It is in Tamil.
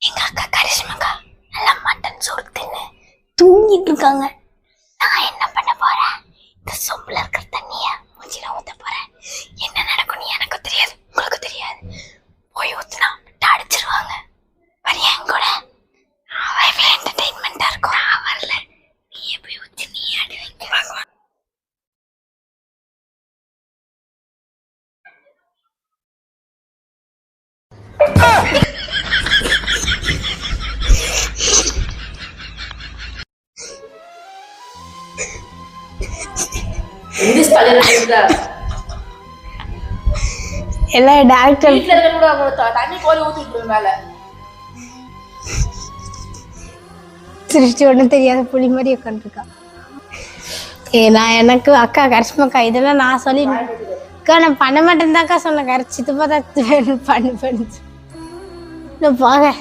எங்க அக்கா கரிஷ்மாக்கா நல்லா மட்டன் சோறு தின்னு தூங்கிட்டு இருக்காங்க. நான் என்ன பண்ண போறேன்? இந்த சொம்புல இருக்கிற தண்ணிய மூஞ்சில ஊத்த போறேன். என்ன நடக்கும்னு எனக்கு தெரியாது, உங்களுக்கு தெரியாது. போய் ஊத்துனா அடிச்சிருவாங்க. வரியா என் கூட? அவ்வளவு என்டர்டெயின்மெண்டா இருக்கும். நான் வரல, நீயே போய் ஊத்தி நீ அடி வைக்க. எல்லாம் டாக்டர் தண்ணி கோழி ஊத்திட்டு மேல திருஷ்டி ஒன்றும் தெரியாத புளி மாதிரி உட்காந்துருக்கா. நான் எனக்கு அக்கா கரிஷ்மாக்கா இதெல்லாம் நான் சொல்லி அக்கா நான் பண்ண மாட்டேன் தான்க்கா சொன்னேன். கரைச்சி தான் பண்ணு போக